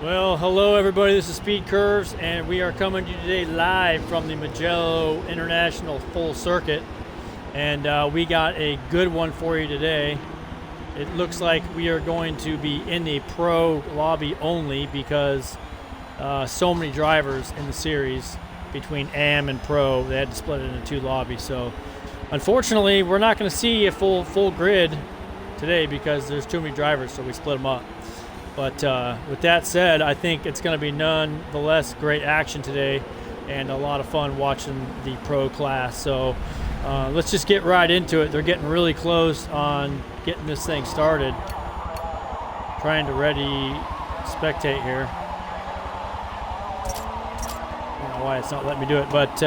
Well, hello everybody, this is Speed Curves, and we are coming to you today live from the Muggello International Full Circuit, and we got a good one for you today. It looks like we are going to be in the Pro lobby only because so many drivers in the series between AM and Pro, they had to split it into two lobbies. So unfortunately, we're not going to see a full grid today because there's too many drivers, so we split them up. But with that said, I think it's going to be nonetheless great action today and a lot of fun watching the Pro class. So let's just get right into it. They're getting really close on getting this thing started. Trying to ready spectate here. I don't know why it's not letting me do it, but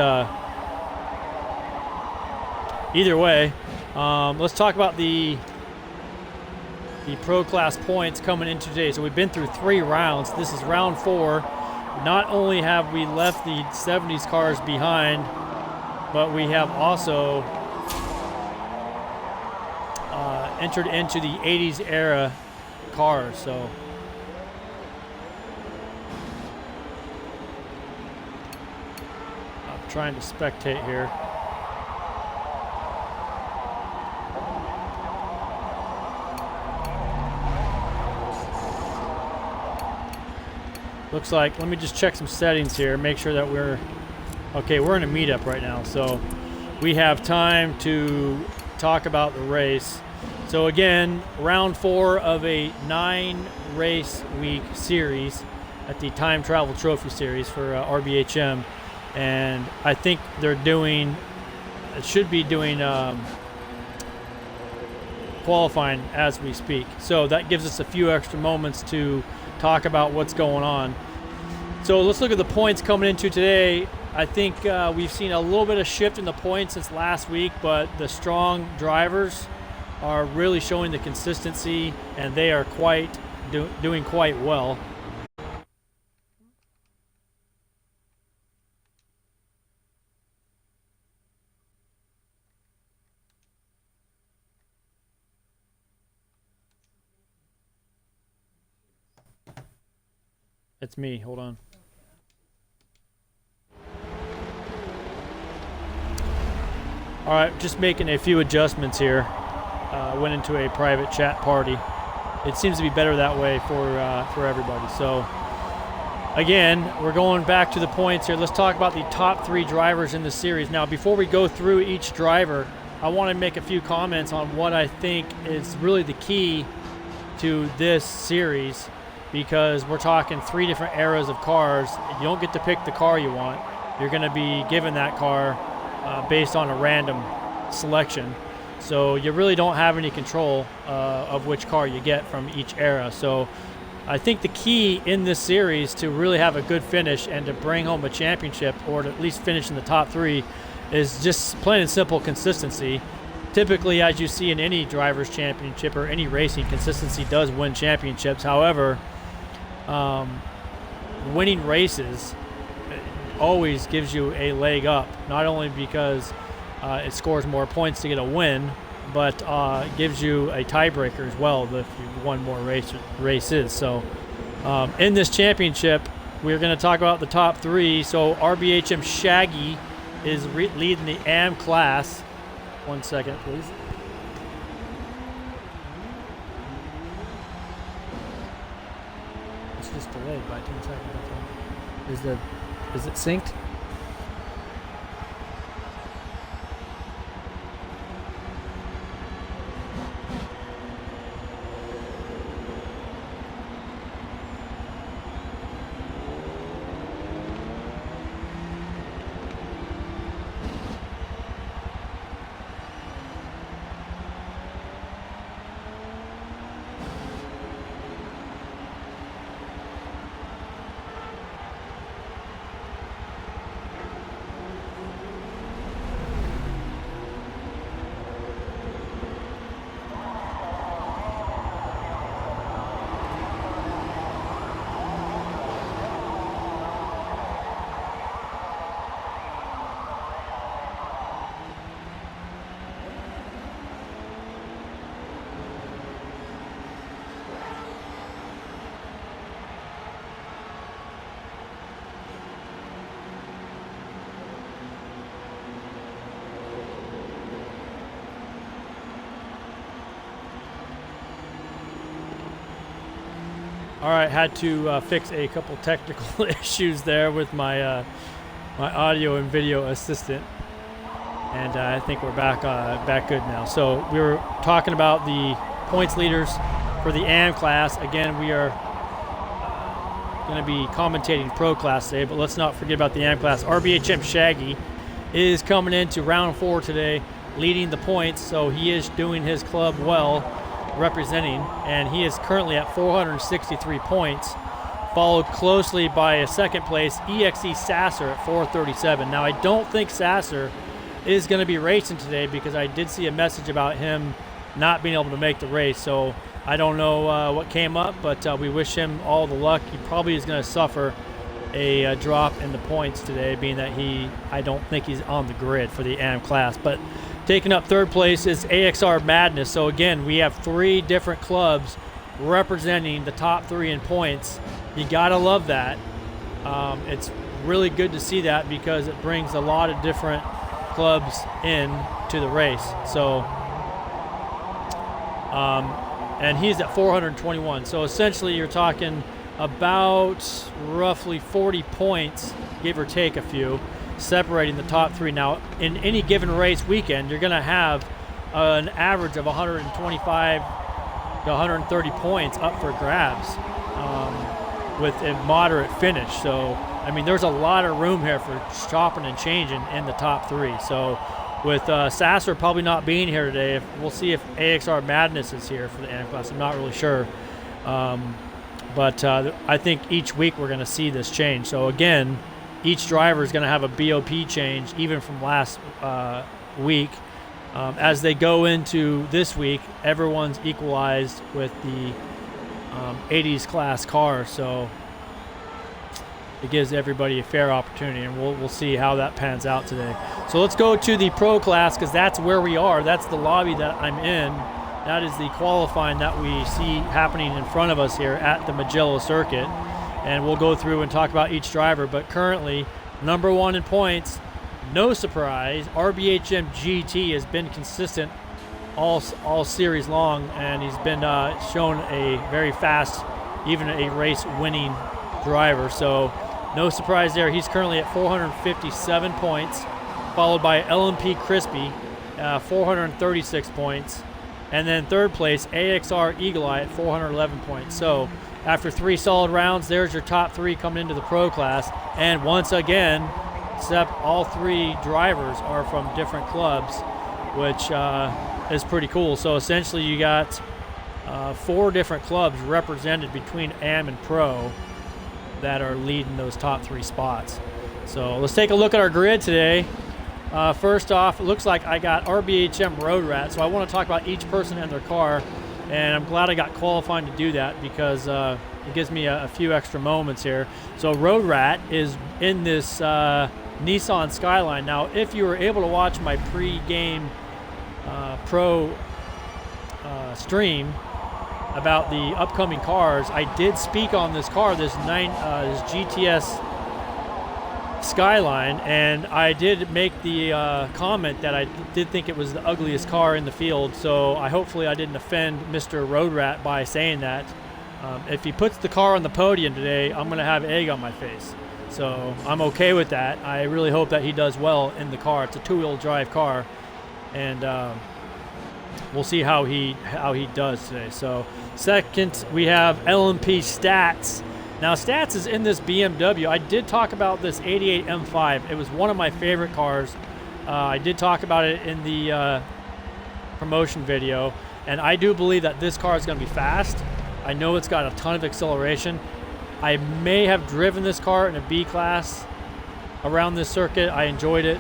either way, let's talk about the Pro class points coming into today. So we've been through 3 rounds. This is round 4. Not only have we left the 70s cars behind, but we have also entered into the 80s era cars. So I'm trying to spectate here. Looks like, let me just check some settings here, make sure that we're in a meetup right now, so we have time to talk about the race. So again, round 4 of a 9-race week series at the Time Travel Trophy Series for RBHM, and I think should be doing qualifying as we speak. So that gives us a few extra moments to talk about what's going on. So let's look at the points coming into today. I think we've seen a little bit of shift in the points since last week, but the strong drivers are really showing the consistency, and they are doing quite well. It's me, hold on. All right, just making a few adjustments here. Went into a private chat party. It seems to be better that way for everybody. So again, we're going back to the points here. Let's talk about the top 3 drivers in the series. Now, before we go through each driver, I want to make a few comments on what I think is really the key to this series, because we're talking 3 different eras of cars. You don't get to pick the car you want. You're going to be given that car based on a random selection. So you really don't have any control of which car you get from each era. So I think the key in this series to really have a good finish and to bring home a championship, or to at least finish in the top 3, is just plain and simple consistency. Typically, as you see in any driver's championship or any racing, consistency does win championships. However, winning races always gives you a leg up, not only because it scores more points to get a win, but gives you a tiebreaker as well if you won more races. So in this championship, we're going to talk about the top 3. So RBHM Shaggy is leading the AM class. 1 second, please. It's just delayed by 10 seconds. Is it synced? All right, had to fix a couple technical issues there with my my audio and video assistant, and I think we're back good now. So we were talking about the points leaders for the AM class. Again, we are going to be commentating pro class today, but let's not forget about the AM class. RBHM Shaggy is coming into round 4 today, leading the points, so he is doing his club well, representing, and he is currently at 463 points, followed closely by a second place EXE Sasser at 437. Now I don't think Sasser is going to be racing today because I did see a message about him not being able to make the race, so I don't know what came up, but we wish him all the luck. He probably is going to suffer a drop in the points today, being that I don't think he's on the grid for the AM class. But taking up third place is AXR Madness. So again, we have 3 different clubs representing the top 3 in points. You gotta love that. It's really good to see that because it brings a lot of different clubs in to the race. So, and he's at 421. So essentially you're talking about roughly 40 points, give or take a few, separating the top 3. Now, in any given race weekend, you're going to have an average of 125 to 130 points up for grabs with a moderate finish. So, I mean, there's a lot of room here for chopping and changing in the top 3. So, with Sasser probably not being here today, we'll see if AXR Madness is here for the AM class. I'm not really sure. But I think each week we're going to see this change. So, again, each driver is going to have a BOP change, even from last week. As they go into this week, everyone's equalized with the 80s class car, so it gives everybody a fair opportunity, and we'll see how that pans out today. So let's go to the pro class, because that's where we are. That's the lobby that I'm in. That is the qualifying that we see happening in front of us here at the Muggello circuit. And we'll go through and talk about each driver. But currently, number 1 in points, no surprise, RBHM GT has been consistent all series long, and he's been shown a very fast, even a race-winning driver. So no surprise there. He's currently at 457 points, followed by LMP Crispy, 436 points. And then third place, AXR Eagle Eye at 411 points. So after 3 solid rounds, there's your top 3 coming into the pro class. And once again, except all 3 drivers are from different clubs, which is pretty cool. So essentially you got 4 different clubs represented between AM and pro that are leading those top 3 spots. So let's take a look at our grid today. First off, it looks like I got RBHM Road Rat, so I want to talk about each person and their car. And I'm glad I got qualifying to do that because it gives me a few extra moments here. So Road Rat is in this Nissan Skyline. Now, if you were able to watch my pre-game pro stream about the upcoming cars, I did speak on this car, this GTS Skyline, and I did make the comment that I did think it was the ugliest car in the field, so hopefully I didn't offend Mr. Road Rat by saying that. If he puts the car on the podium today, I'm going to have egg on my face. So I'm okay with that. I really hope that he does well in the car. It's a 2-wheel drive car, and we'll see how he does today. So second, we have LMP Stats. Now, Stats is in this BMW. I did talk about this 88 M5. It was one of my favorite cars. I did talk about it in the promotion video, and I do believe that this car is going to be fast. I know it's got a ton of acceleration. I may have driven this car in a B class around this circuit. I enjoyed it.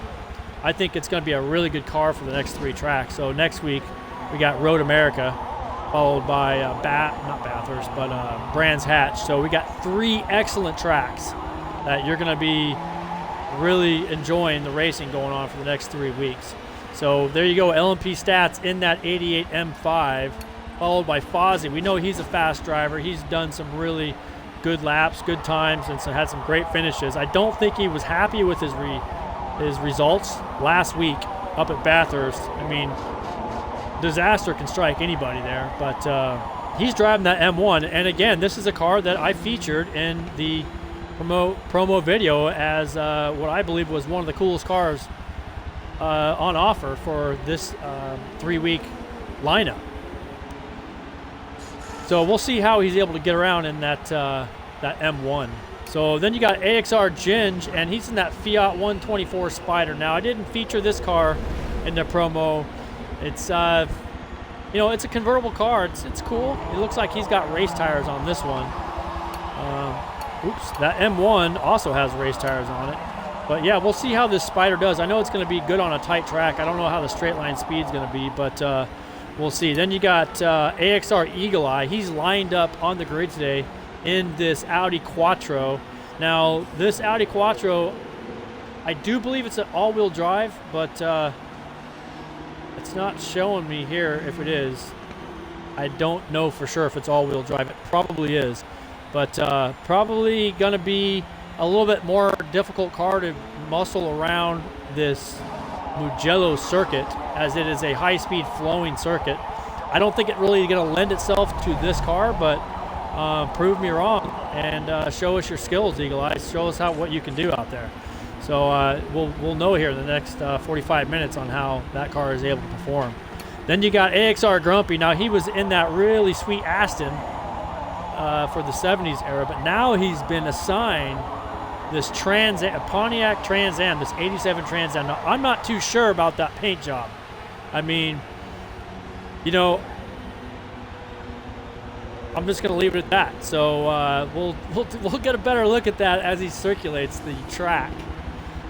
I think it's going to be a really good car for the next 3 tracks. So next week, we got Road America, followed by Brands Hatch. So we got 3 excellent tracks that you're going to be really enjoying the racing going on for the next 3 weeks. So there you go, LMP Stats in that 88 M5, followed by Fozzie. We know he's a fast driver. He's done some really good laps, good times, and so had some great finishes. I don't think he was happy with his results last week up at Bathurst. I mean, disaster can strike anybody there, but he's driving that M1. And again, this is a car that I featured in the promo video as what I believe was one of the coolest cars on offer for this 3-week lineup. So we'll see how he's able to get around in that M1. So then you got AXR Ginge, and he's in that Fiat 124 Spider. Now, I didn't feature this car in the promo. It's you know, it's a convertible car. It's cool. It looks like he's got race tires on this one. Oops, that M1 also has race tires on it. But yeah, we'll see how this Spider does. I know it's going to be good on a tight track. I don't know how the straight line speed is going to be, but we'll see. Then you got AXR Eagle Eye. He's lined up on the grid today in this Audi Quattro. Now, this Audi Quattro, I do believe it's an all-wheel drive, but it's not showing me here if it is. I don't know for sure if it's all-wheel drive. It probably is, but probably going to be a little bit more difficult car to muscle around this Mugello circuit, as it is a high-speed flowing circuit. I don't think it really going to lend itself to this car, but prove me wrong and show us your skills, Eagle Eye. Show us what you can do out there. So we'll know here in the next 45 minutes on how that car is able to perform. Then you got AXR Grumpy. Now, he was in that really sweet Aston for the 70s era, but now he's been assigned this Pontiac Trans Am, this 87 Trans Am. Now, I'm not too sure about that paint job. I mean, you know, I'm just going to leave it at that. So we'll get a better look at that as he circulates the track.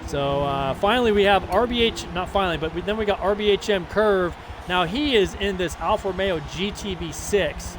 So finally we have then we got RBHM Curve. Now he is in this Alfa Romeo GTV6.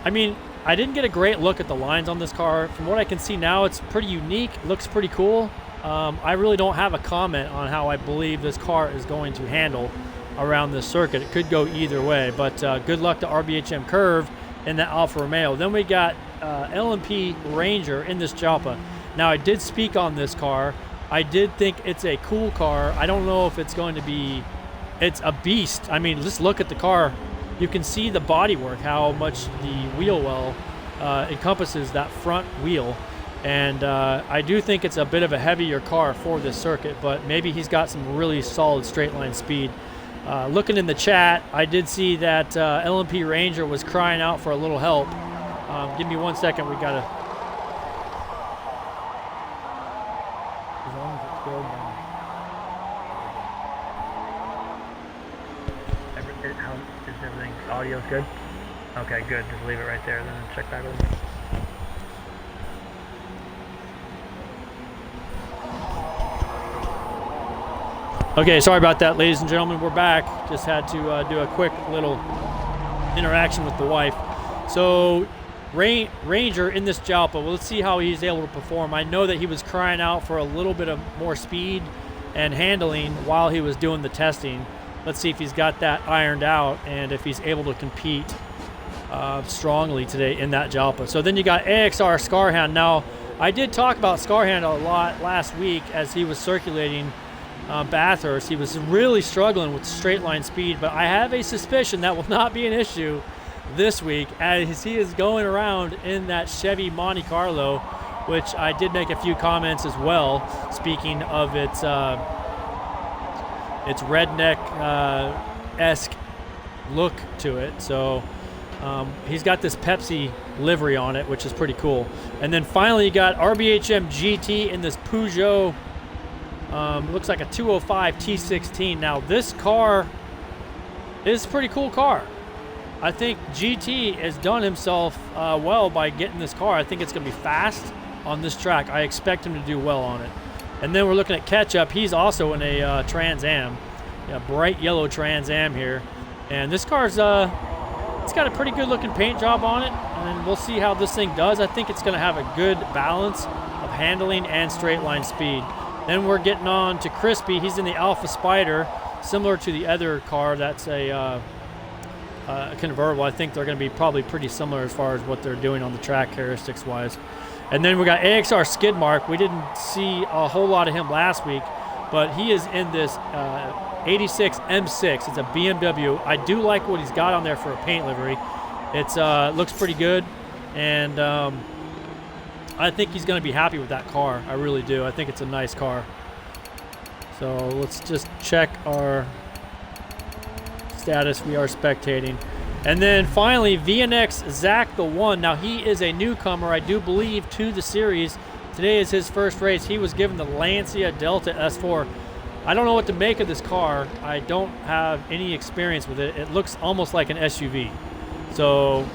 I mean, I didn't get a great look at the lines on this car. From what I can see now, it's pretty unique. It looks pretty cool. I really don't have a comment on how I believe this car is going to handle around this circuit. It could go either way, but good luck to RBHM Curve in the Alfa Romeo. Then we got LMP Ranger in this Jalpa. Now, I did speak on this car. I did think it's a cool car. I don't know if it's going to be, it's a beast. I mean, just look at the car. You can see the bodywork, how much the wheel well encompasses that front wheel. And I do think it's a bit of a heavier car for this circuit, but maybe he's got some really solid straight line speed. Looking in the chat, I did see that LMP Ranger was crying out for a little help. Give me 1 second. We got to... As long as it's good, is everything, audio's good? Okay, good. Just leave it right there, then check back with me. Okay, sorry about that, ladies and gentlemen. We're back. Just had to do a quick little interaction with the wife. So, Ranger in this Jalpa. Well, let's see how he's able to perform. I know that he was crying out for a little bit of more speed and handling while he was doing the testing. Let's see if he's got that ironed out and if he's able to compete strongly today in that Jalpa. So then you got AXR Scarhound. Now, I did talk about Scarhound a lot last week as he was circulating Bathurst. He was really struggling with straight line speed, but I have a suspicion that will not be an issue this week as he is going around in that Chevy Monte Carlo, which I did make a few comments as well, speaking of its redneck-esque look to it. So he's got this Pepsi livery on it, which is pretty cool. And then finally you got RBHM GT in this Peugeot, looks like a 205 T16. Now this car is a pretty cool car. I think GT has done himself well by getting this car. I think it's going to be fast on this track. I expect him to do well on it. And then we're looking at Ketchup. He's also in a Trans Am, bright yellow Trans Am here. And this car's it's got a pretty good looking paint job on it, and we'll see how this thing does. I think it's going to have a good balance of handling and straight line speed. Then we're getting on to Crispy. He's in the Alpha Spider, similar to the other car. That's a convertible. I think they're going to be probably pretty similar as far as what they're doing on the track characteristics wise. And then we got AXR Skidmark. We didn't see a whole lot of him last week, but he is in this 86 M6. It's a BMW. I do like what he's got on there for a paint livery. It's looks pretty good, and I think he's going to be happy with that car. I really do. I think it's a nice car. So let's just check our status. We are spectating. And then finally, VNX Zach the One. Now he is a newcomer, I do believe, to the series. Today is his first race. He was given the Lancia Delta S4. I don't know what to make of this car. I don't have any experience with it. It looks almost like an SUV. So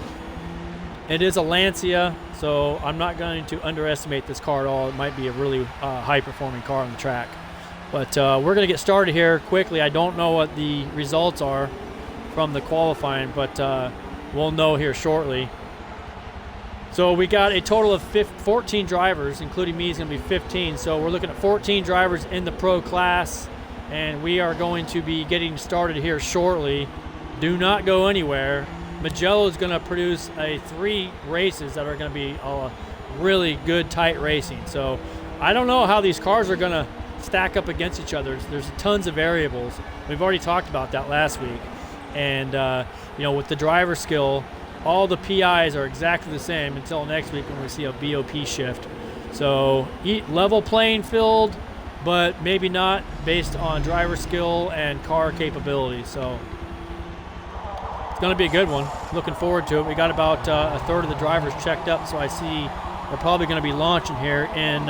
it is a Lancia, so I'm not going to underestimate this car at all. It might be a really high-performing car on the track. But we're going to get started here quickly. I don't know what the results are from the qualifying, but we'll know here shortly. So we got a total of 14 drivers, including me is going to be 15. So we're looking at 14 drivers in the pro class, and we are going to be getting started here shortly. Do not go anywhere. Muggello is going to produce 3 races that are going to be really good, tight racing. So I don't know how these cars are going to stack up against each other. There's tons of variables. We've already talked about that last week. And, you know, with the driver skill, all the PIs are exactly the same until next week when we see a BOP shift. So level playing field, but maybe not based on driver skill and car capability. So it's going to be a good one. Looking forward to it. We got about a third of the drivers checked up, so I see we're probably going to be launching here in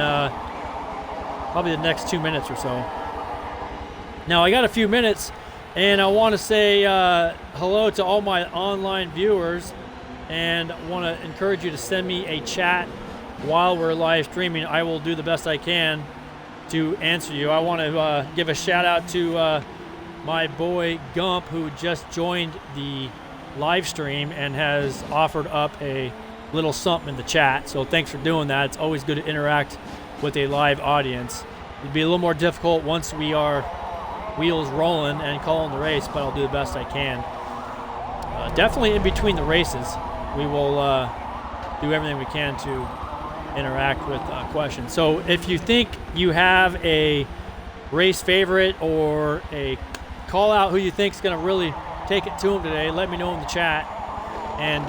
probably the next 2 minutes or so. Now I got a few minutes, and I want to say hello to all my online viewers, and want to encourage you to send me a chat while we're live streaming. I will do the best I can to answer you. I want to give a shout out to my boy Gump, who just joined the live stream and has offered up a little something in the chat. So thanks for doing that. It's always good to interact with a live audience. It'd be a little more difficult once we are wheels rolling and calling the race, but I'll do the best I can. Definitely in between the races, we will do everything we can to interact with questions. So if you think you have a race favorite or a call out who you think is going to really take it to them today, let me know in the chat, and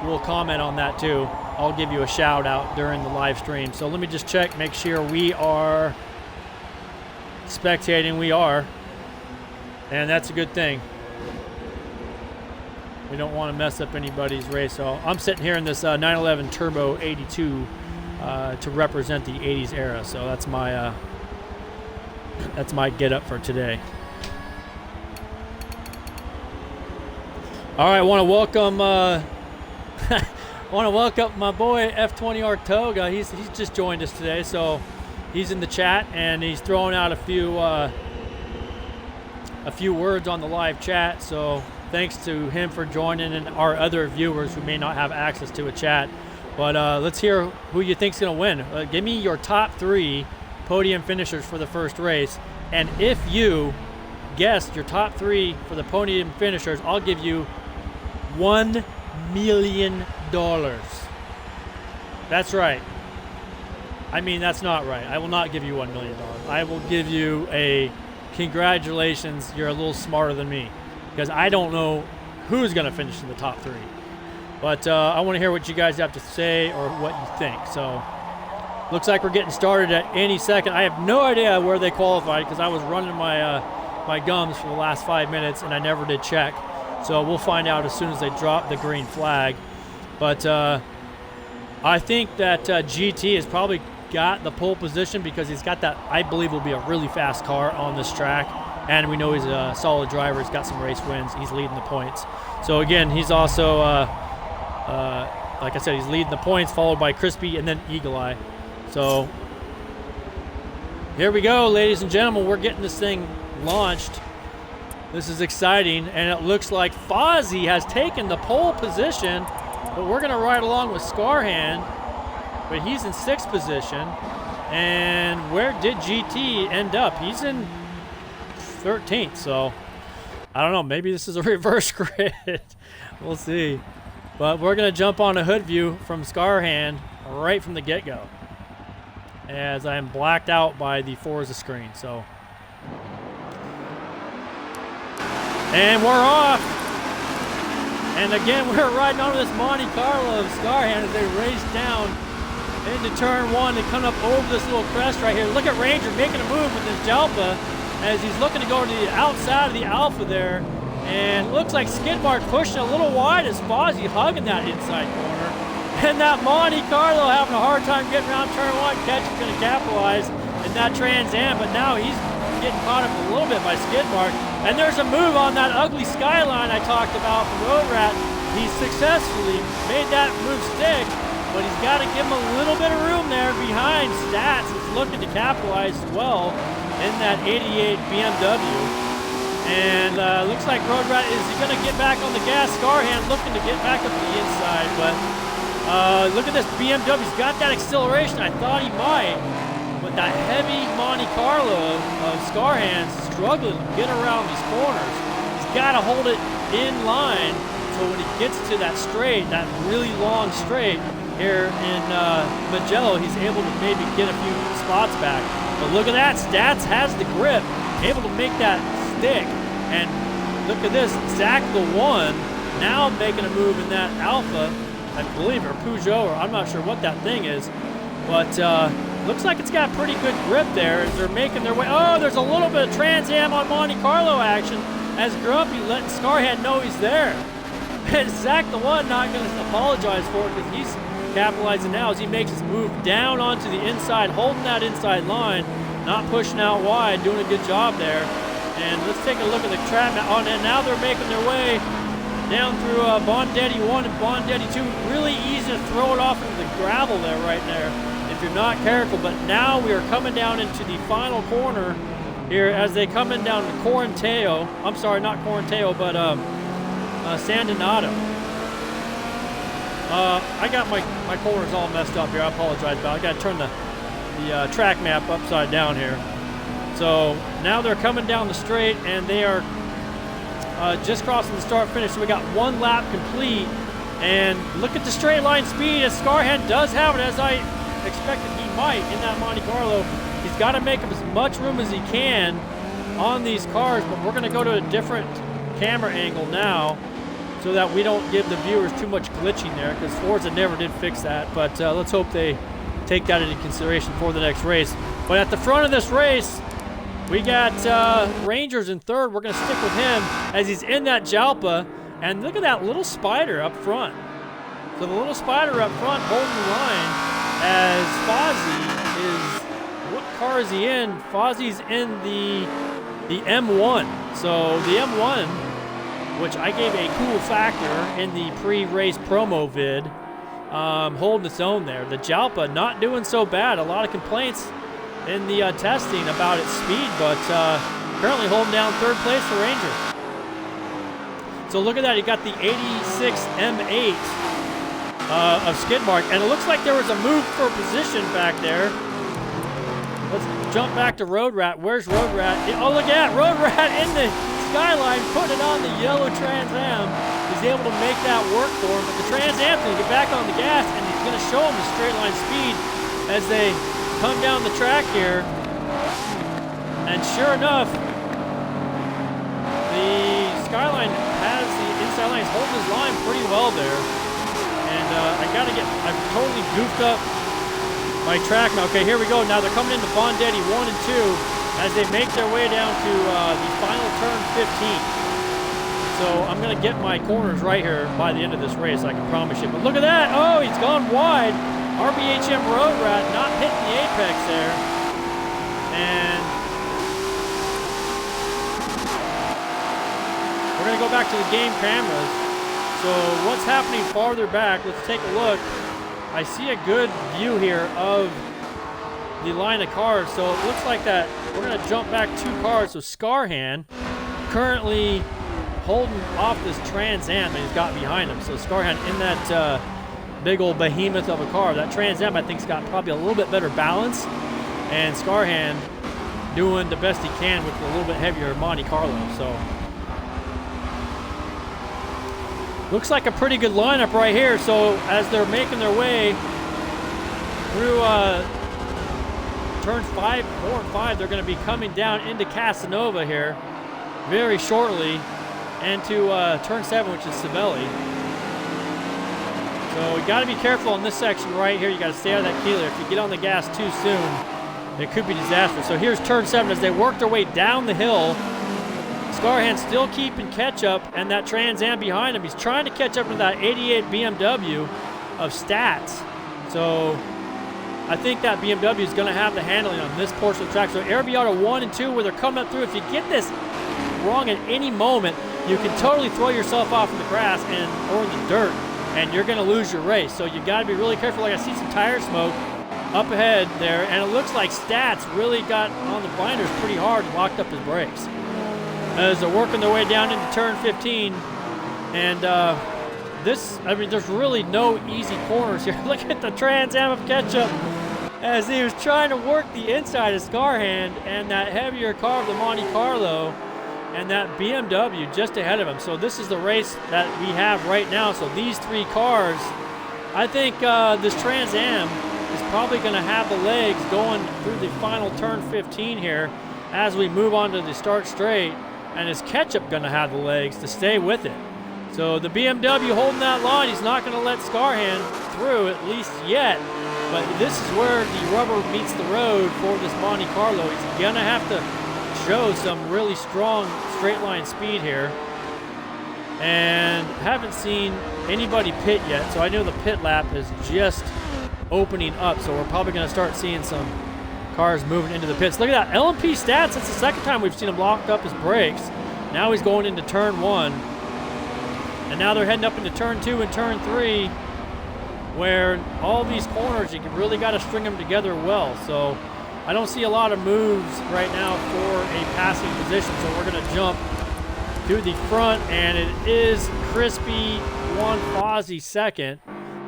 we'll comment on that too. I'll give you a shout out during the live stream. So let me just check, make sure we are spectating. We are, and that's a good thing. We don't want to mess up anybody's race. So I'm sitting here in this 911 Turbo 82 to represent the 80s era. So that's my get up for today. All right, I want to welcome my boy F20 Artoga. He's just joined us today, so he's in the chat and he's throwing out a few words on the live chat. So thanks to him for joining, and our other viewers who may not have access to a chat. But let's hear who you think's going to win. Give me your top 3 podium finishers for the first race, and if you guessed your top 3 for the podium finishers, I'll give you $1 million. That's right. I mean, that's not right. I will not give you $1 million. I will give you a congratulations. You're a little smarter than me, because I don't know who's going to finish in the top 3. But I want to hear what you guys have to say or what you think. So looks like we're getting started at any second. I have no idea where they qualified, because I was running my gums for the last 5 minutes and I never did check. So we'll find out as soon as they drop the green flag. But I think that GT has probably got the pole position, because he's got that, I believe, will be a really fast car on this track. And we know he's a solid driver. He's got some race wins. He's leading the points. So again, he's also, like I said, he's leading the points, followed by Crispy and then Eagle Eye. So here we go, ladies and gentlemen. We're getting this thing launched. This is exciting, and it looks like Fozzie has taken the pole position, but we're going to ride along with Scarhand, but he's in 6th position. And where did GT end up? He's in 13th, so I don't know. Maybe this is a reverse grid. We'll see. But we're going to jump on a hood view from Scarhand right from the get-go, as I am blacked out by the Forza screen. So And we're off. And again, we're riding onto this Monte Carlo of Scarhand as they race down into turn 1. They come up over this little crest right here. Look at Ranger making a move with this Jalpa as he's looking to go to the outside of the Alpha there. And it looks like Skidmark pushing a little wide as Fozzie hugging that inside corner. And that Monte Carlo having a hard time getting around turn 1. Ketchup's going to capitalize in that Trans Am, but now he's getting caught up a little bit by Skidmark. And there's a move on that ugly Skyline I talked about from Road Rat. He successfully made that move stick, but he's got to give him a little bit of room there behind Stats. He's looking to capitalize as well in that 88 BMW. And looks like Road Rat is going to get back on the gas. Scarhand looking to get back up to the inside, but look at this BMW. He's got that acceleration. I thought he might. But that heavy Monte Carlo of Scarhand's struggling to get around these corners. He's got to hold it in line so when he gets to that straight, that really long straight here in Muggello, he's able to maybe get a few spots back. But look at that, Stats has the grip, able to make that stick. And look at this, Zach the One now making a move in that Alpha, I believe, or Peugeot, or I'm not sure what that thing is. But looks like it's got pretty good grip there as they're making their way. Oh, there's a little bit of Trans Am on Monte Carlo action as Grumpy letting Scarhead know he's there. And Zach the One not going to apologize for it because he's capitalizing now as he makes his move down onto the inside, holding that inside line, not pushing out wide, doing a good job there. And let's take a look at the track now. And now they're making their way down through Bondetti 1 and Bondetti 2. Really easy to throw it off into the gravel there right there if you're not careful. But now we are coming down into the final corner here as they come in down to Corinteo. I'm sorry, not Corinteo, but San Donato. I got my corners all messed up here. I apologize, but I got to turn the track map upside down here. So now they're coming down the straight, and they are just crossing the start finish. So we got one lap complete, and look at the straight line speed as Scarhead does have it, as I expected he might in that Monte Carlo. He's got to make up as much room as he can on these cars, but we're going to go to a different camera angle now so that we don't give the viewers too much glitching there, because Forza never did fix that. But let's hope they take that into consideration for the next race. But at the front of this race, we got Rangers in third. We're going to stick with him as he's in that Jalpa. And look at that little Spider up front. So the little Spider up front holding the line as Fozzie is, what car is he in? Fozzie's in the M1. So the M1, which I gave a cool factor in the pre-race promo vid, holding its own there. The Jalpa not doing so bad. A lot of complaints in the testing about its speed, but currently holding down third place for Ranger. So look at that, he got the 86 M8 of Skidmark, and it looks like there was a move for position back there. Let's jump back to Road Rat. Where's Road Rat? Oh, look at that, Road Rat in the Skyline, putting it on the yellow Trans Am. He's able to make that work for him, but the Trans Am's going to get back on the gas, and he's going to show him the straight line speed as they come down the track here. And sure enough, the Skyline has the inside line. He's holding his line pretty well there. And I've totally goofed up my track now. Okay, here we go. Now they're coming into Bondetti 1 and 2 as they make their way down to the final turn 15. So I'm going to get my corners right here by the end of this race, I can promise you. But look at that. Oh, he's gone wide. RBHM Road Rat not hitting the apex there. And we're going to go back to the game cameras. So what's happening farther back, let's take a look. I see a good view here of the line of cars. So it looks like that we're going to jump back 2 cars. So Scarhand currently holding off this Trans Am that he's got behind him. So Scarhand in that big old behemoth of a car. That Trans Am, I think, has got probably a little bit better balance, and Scarhand doing the best he can with a little bit heavier Monte Carlo. So looks like a pretty good lineup right here. So as they're making their way through turn 4 and 5, they're going to be coming down into Casanova here very shortly. and to turn 7, which is Savelli. So you got to be careful on this section right here. You got to stay out of that keeler. If you get on the gas too soon, it could be disastrous. So here's turn 7 as they work their way down the hill. Scarhan still keeping catch up, and that Trans Am behind him. He's trying to catch up to that 88 BMW of stats. So I think that BMW is going to have the handling on this portion of the track. So RB Auto 1 and 2, where they're coming up through. If you get this wrong at any moment, you can totally throw yourself off in the grass or in the dirt, and you're going to lose your race. So you got to be really careful. Like I see some tire smoke up ahead there, and it looks like Stats really got on the blinders pretty hard and locked up his brakes as they're working their way down into turn 15. And I mean, there's really no easy corners here. Look at the Trans Am of Ketchup as he was trying to work the inside of Scarhand and that heavier car of the Monte Carlo and that BMW just ahead of him. So this is the race that we have right now. So these 3 cars, I think this Trans Am is probably going to have the legs going through the final turn 15 here as we move on to the start straight, and is Ketchup going to have the legs to stay with it. So the BMW holding that line. He's not going to let Scarhand through, at least yet. But this is where the rubber meets the road for this Monte Carlo. He's going to have to show some really strong straight line speed here. And haven't seen anybody pit yet, so I know the pit lap is just opening up. So we're probably going to start seeing some cars moving into the pits. Look at that, LMP Stats. That's the second time we've seen him lock up his brakes. Now he's going into turn 1. And now they're heading up into turn 2 and turn 3, where all these corners, you really got to string them together well. So I don't see a lot of moves right now for a passing position. So we're going to jump to the front, and it is Crispy 1, Fozzie 2nd.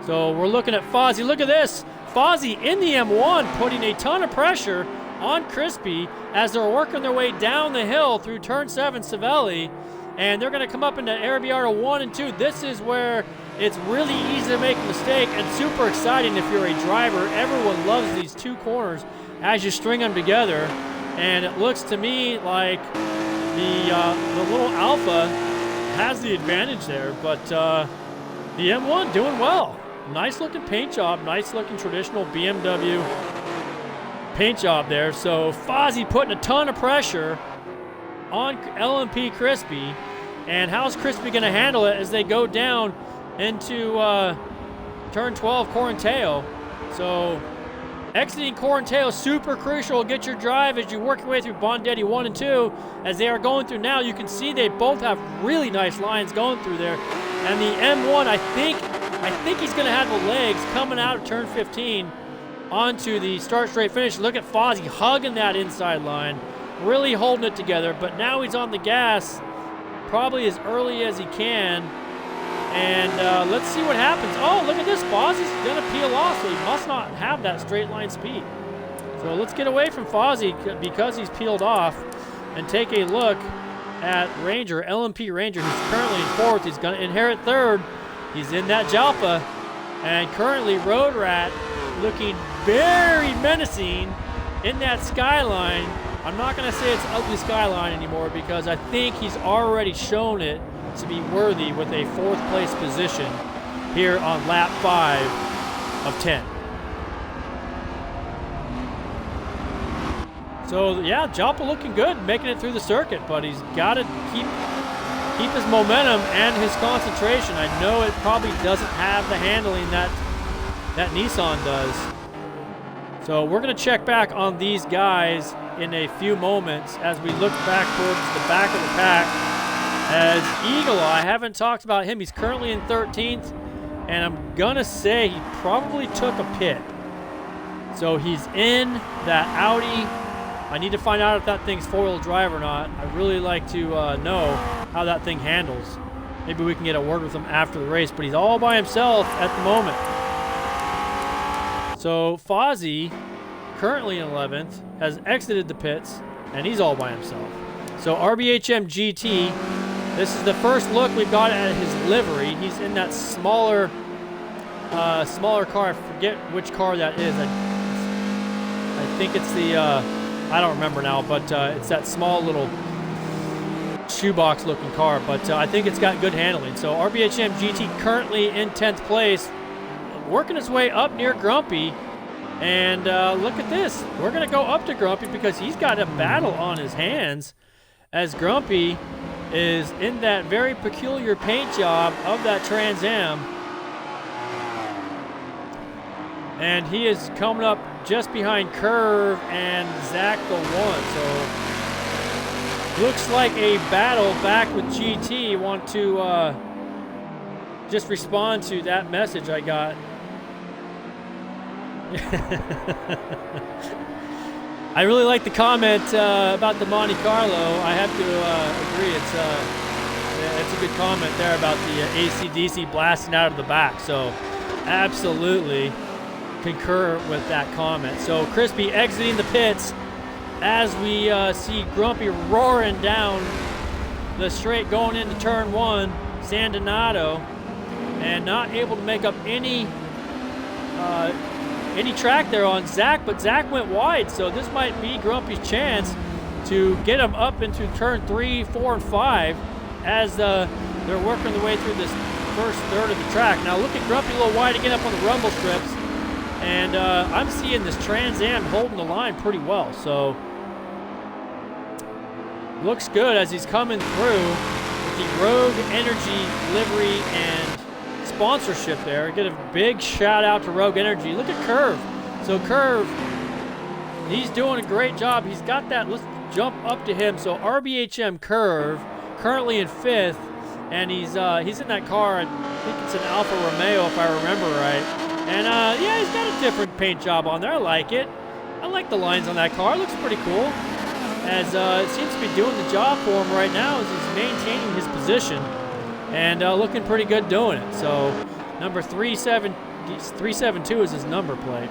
So we're looking at Fozzie. Look at this. Fozzie in the M1 putting a ton of pressure on Crispy as they're working their way down the hill through turn 7 Savelli. And they're going to come up into Arabiata 1 and 2. This is where it's really easy to make a mistake and super exciting if you're a driver. Everyone loves these 2 corners as you string them together. And it looks to me like the little Alpha has the advantage there. But the M1 doing well. Nice looking paint job. Nice looking traditional BMW paint job there. So Fozzie putting a ton of pressure on LMP Crispy. And how's Crispy going to handle it as they go down into turn 12 Corinteo? So exiting Corinteo, super crucial. Get your drive as you work your way through Bondetti 1 and 2. As they are going through now, you can see they both have really nice lines going through there. And the M1, I think he's going to have the legs coming out of turn 15 onto the start straight finish. Look at Fozzie hugging that inside line, really holding it together. But now he's on the gas probably as early as he can. And let's see what happens. Oh, look at this. Fozzie's going to peel off, so he must not have that straight line speed. So let's get away from Fozzie because he's peeled off and take a look at Ranger, LMP Ranger, who's currently in 4th. He's going to inherit 3rd. He's in that Jalpa. And currently Road Rat looking very menacing in that Skyline. I'm not going to say it's ugly Skyline anymore because I think he's already shown it to be worthy with a 4th place position here on lap 5 of 10. So yeah, Jalpa looking good, making it through the circuit, but he's got to keep his momentum and his concentration. I know it probably doesn't have the handling that Nissan does. So we're going to check back on these guys in a few moments as we look back towards the back of the pack. As Eagle Eye, I haven't talked about him. He's currently in 13th, and I'm going to say he probably took a pit. So he's in that Audi. I need to find out if that thing's four-wheel drive or not. I'd really like to know how that thing handles. Maybe we can get a word with him after the race, but he's all by himself at the moment. So Fozzie, currently in 11th, has exited the pits, and he's all by himself. So RBHM GT, this is the first look we've got at his livery. He's in that smaller car. I forget which car that is. I think it's the, I don't remember now, but it's that small little shoebox looking car, but I think it's got good handling. So RBHM GT currently in 10th place, working his way up near Grumpy. And look at this. We're going to go up to Grumpy because he's got a battle on his hands, as Grumpy is in that very peculiar paint job of that Trans Am. And he is coming up just behind Curve and Zach the One. So looks like a battle back with GT. Want to just respond to that message I got. I really like the comment about the Monte Carlo. I have to agree. It's a good comment there about the AC/DC blasting out of the back. So absolutely concur with that comment. So Crispy exiting the pits as we see Grumpy roaring down the straight going into turn 1, San Donato, and not able to make up any track there on Zach, but Zach went wide, so this might be Grumpy's chance to get him up into turn 3, 4, and 5 as they're working their way through this first third of the track. Now look at Grumpy a little wide again up on the rumble strips, and I'm seeing this Trans Am holding the line pretty well, so looks good as he's coming through with the Rogue Energy livery and sponsorship there. Get a big shout out to Rogue Energy. Look at Curve. So Curve, he's doing a great job. He's got that. Let's jump up to him. So RBHM Curve, currently in 5th, and he's in that car. I think it's an Alfa Romeo if I remember right. And yeah, he's got a different paint job on there. I like it. I like the lines on that car. It looks pretty cool. As it seems to be doing the job for him right now as he's maintaining his position. And looking pretty good doing it. So number 372 is his number plate.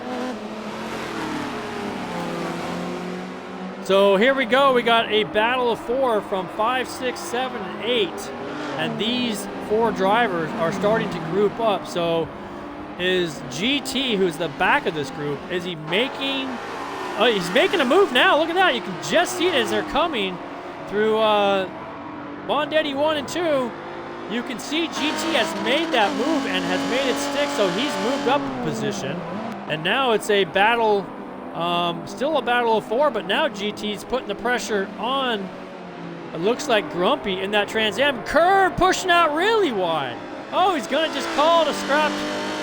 So here we go. We got a battle of 4 from 5, 6, 7, and 8. And these 4 drivers are starting to group up. So is GT, who's the back of this group, is he making... Oh, he's making a move now. Look at that. You can just see it as they're coming through Bondetti 1 and 2. You can see GT has made that move and has made it stick, so he's moved up a position. And now it's a battle, still a battle of 4, but now GT's putting the pressure on, it looks like Grumpy in that Trans Am. Curve pushing out really wide. Oh, he's going to just call it a scrap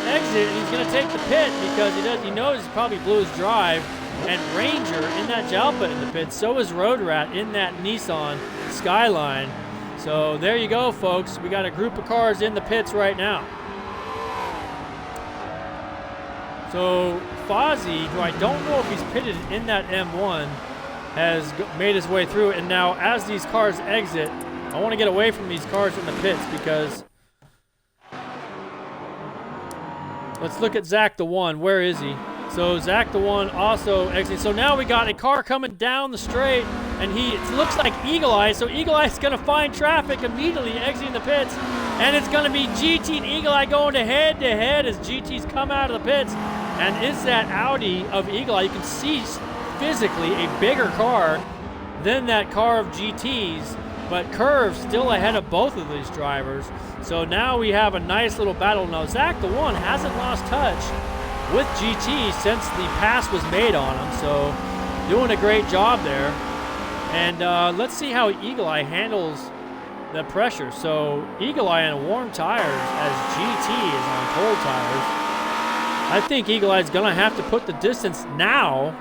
exit, and he's going to take the pit because he knows he probably blew his drive. And Ranger in that Jalpa in the pit. So is Road Rat in that Nissan Skyline. So there you go, folks. We got a group of cars in the pits right now. So Fozzie, who I don't know if he's pitted in that M1, has made his way through. And now as these cars exit, I want to get away from these cars in the pits because... Let's look at Zach the One. Where is he? So Zach the One also exiting. So now we got a car coming down the straight, and it looks like Eagle Eye. So Eagle Eye is going to find traffic immediately exiting the pits, and it's going to be GT and Eagle Eye going to head as GT's come out of the pits. And it's that Audi of Eagle Eye. You can see physically a bigger car than that car of GT's, but Curve still ahead of both of these drivers. So now we have a nice little battle. Now Zach the One hasn't lost touch with GT since the pass was made on him, so doing a great job there. And let's see how Eagle Eye handles the pressure. So Eagle Eye on warm tires as GT is on cold tires. I think Eagle Eye is going to have to put the distance now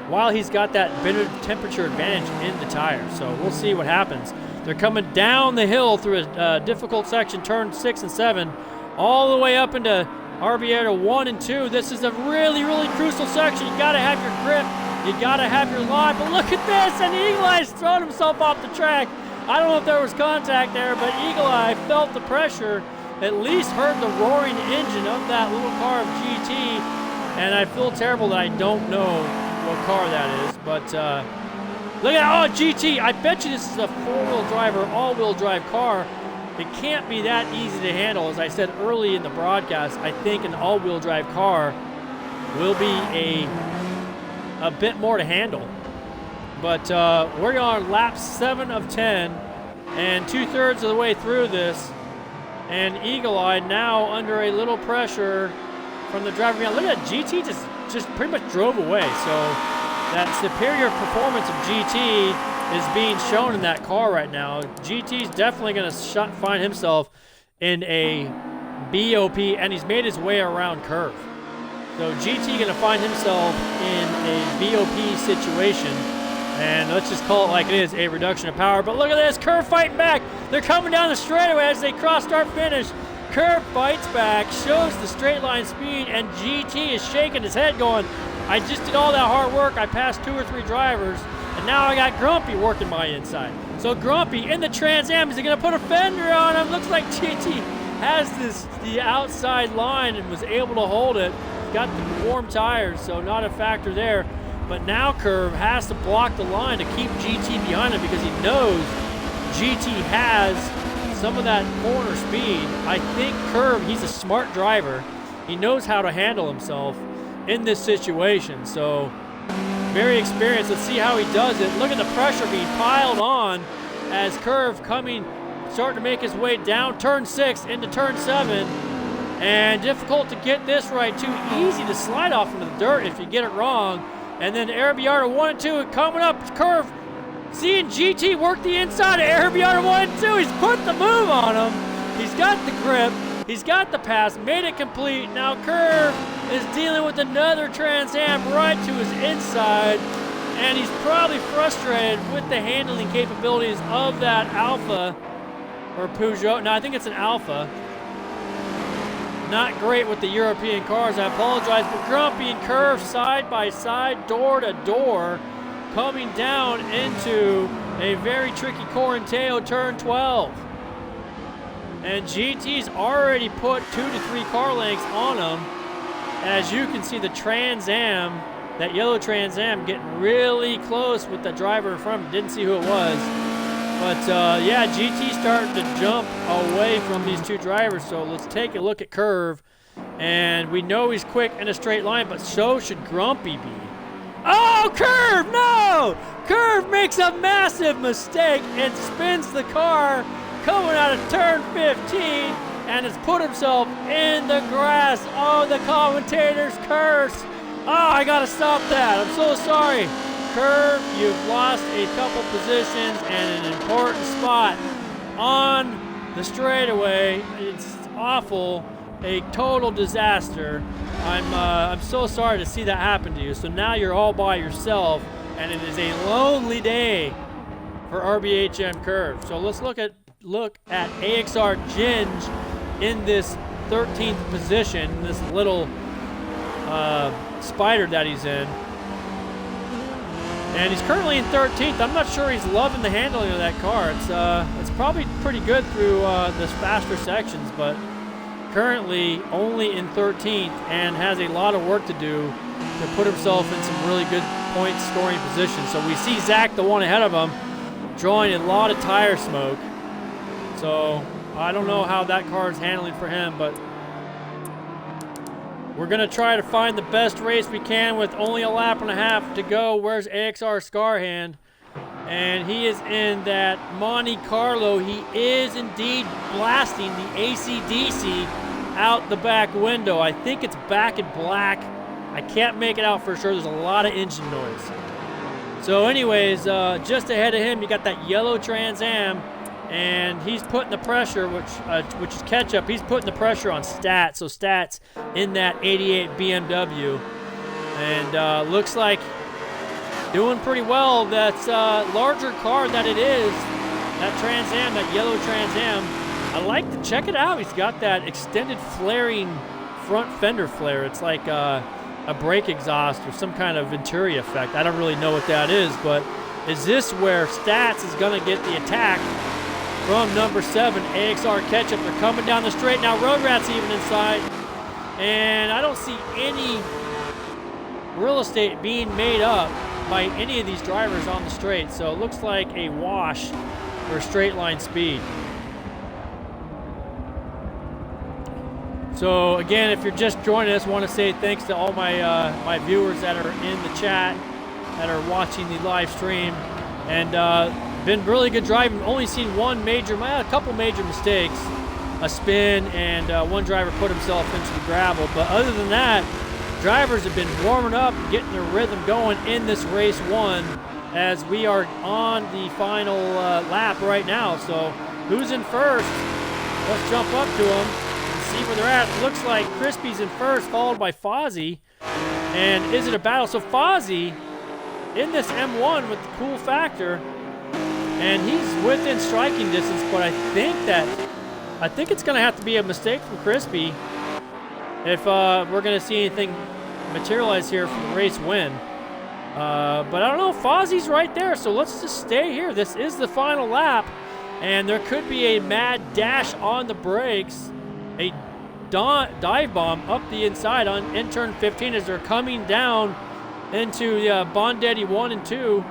while he's got that bit of temperature advantage in the tires. So we'll see what happens. They're coming down the hill through a difficult section, turn 6 and 7, all the way up into RBHM 1 and 2. This is a really, really crucial section. You got to have your grip. You got to have your line. But look at this, and Eagle Eye's thrown himself off the track. I don't know if there was contact there, but Eagle Eye felt the pressure, at least heard the roaring engine of that little car of GT, and I feel terrible that I don't know what car that is. But look at GT. I bet you this is a four-wheel drive or all-wheel drive car. It can't be that easy to handle. As I said early in the broadcast, I think an all-wheel drive car will be a bit more to handle. But we're on lap 7 of 10 And 2/3 of the way through this, and Eagle Eye now under a little pressure from the driver behind. Look at that, GT just pretty much drove away. So that superior performance of GT is being shown in that car right now. GT's definitely going to find himself in a BOP, and he's made his way around curve. So GT going to find himself in a BOP situation, and let's just call it like it is, a reduction of power. But look at this, Curve fighting back. They're coming down the straightaway as they cross start finish. Curve fights back, shows the straight line speed, and GT is shaking his head going, I just did all that hard work. I passed 2 or 3 drivers, and now I got Grumpy working my inside. So Grumpy in the Trans Am, is he going to put a fender on him? Looks like GT has the outside line and was able to hold it. Got the warm tires, so not a factor there. But now Curve has to block the line to keep GT behind him because he knows GT has some of that corner speed. I think Curve, he's a smart driver. He knows how to handle himself in this situation. So very experienced. Let's see how he does it. Look at the pressure being piled on as Curve starting to make his way down turn 6 into turn 7. And difficult to get this right. Too easy to slide off into the dirt if you get it wrong. And then Arabiata 1 and 2 coming up. Curve seeing GT work the inside of Arabiata 1 and 2. He's put the move on him. He's got the grip. He's got the pass. Made it complete. Now Curve is dealing with another Trans Am right to his inside. And he's probably frustrated with the handling capabilities of that Alpha or Peugeot. No, I think it's an Alpha. Not great with the European cars, I apologize, but Grumpy and Curve side by side, door to door, coming down into a very tricky Corinteo turn 12. And GT's already put 2 to 3 car lengths on him. As you can see, the Trans Am, that yellow Trans Am, getting really close with the driver in front of him. Didn't see who it was. But yeah, GT starting to jump away from these 2 drivers. So let's take a look at Curve. And we know he's quick in a straight line, but so should Grumpy be. Oh, Curve, no! Curve makes a massive mistake and spins the car coming out of turn 15 and has put himself in the grass. Oh, the commentator's curse. Oh, I gotta stop that. I'm so sorry. Curve, you've lost a couple positions and an important spot on the straightaway. It's awful, a total disaster. I'm so sorry to see that happen to you. So now you're all by yourself, and it is a lonely day for RBHM Curve. So let's look at AXR Ginge in this 13th position, this little spider that he's in. And he's currently in 13th. I'm not sure he's loving the handling of that car. It's probably pretty good through the faster sections, but currently only in 13th and has a lot of work to do to put himself in some really good point scoring positions. So we see Zach, the one ahead of him, drawing a lot of tire smoke. So I don't know how that car is handling for him, but we're going to try to find the best race we can with only a lap and a half to go. Where's AXR Scarhand? And he is in that Monte Carlo. He is indeed blasting the AC/DC out the back window. I think it's back in black. I can't make it out for sure. There's a lot of engine noise. So anyways, just ahead of him, you got that yellow Trans Am. And he's putting the pressure, which is catch-up. He's putting the pressure on Stats. So Stats in that 88 BMW. And looks like doing pretty well. That's larger car that it is. That Trans Am, that yellow Trans Am. I like to check it out. He's got that extended flaring front fender flare. It's like a brake exhaust or some kind of Venturi effect. I don't really know what that is, but is this where Stats is going to get the attack from number 7, AXR Ketchup? They're coming down the straight now. Road Rat's even inside. And I don't see any real estate being made up by any of these drivers on the straight. So it looks like a wash for straight line speed. So again, if you're just joining us, I want to say thanks to all my my viewers that are in the chat, that are watching the live stream. and been really good driving. Only seen a couple major mistakes, a spin, and one driver put himself into the gravel. But other than that, drivers have been warming up, getting their rhythm going in this race 1, as we are on the final lap right now. So who's in first? Let's jump up to them and see where they're at. It looks like Crispy's in first, followed by Fozzie. And is it a battle? So Fozzie in this M1 with the cool factor, and he's within striking distance, but I think it's going to have to be a mistake from Crispy if we're going to see anything materialize here for the race win. But I don't know, Fozzie's right there, so let's just stay here. This is the final lap, and there could be a mad dash on the brakes, a dive bomb up the inside in turn 15 as they're coming down into Bondetti 1 and 2.